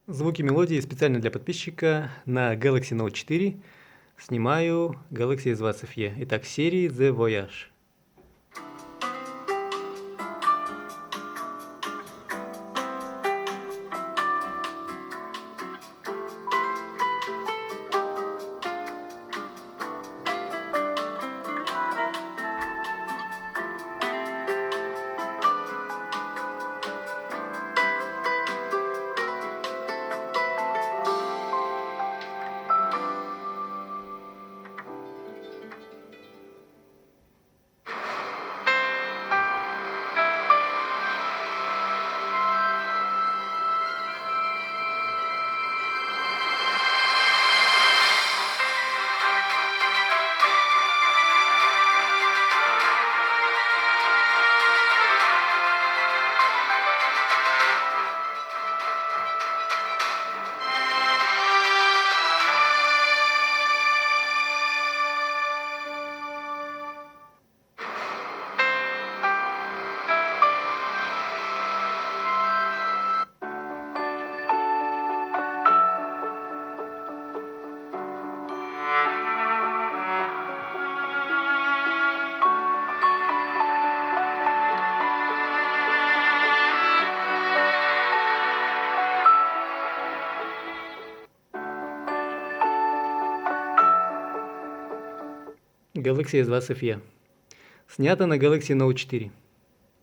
Звуки мелодии специально для подписчика на Galaxy Note 4. Снимаю Galaxy S20e. Итак, серии The Voyage. Galaxy S20e. Снято на Galaxy Note 4.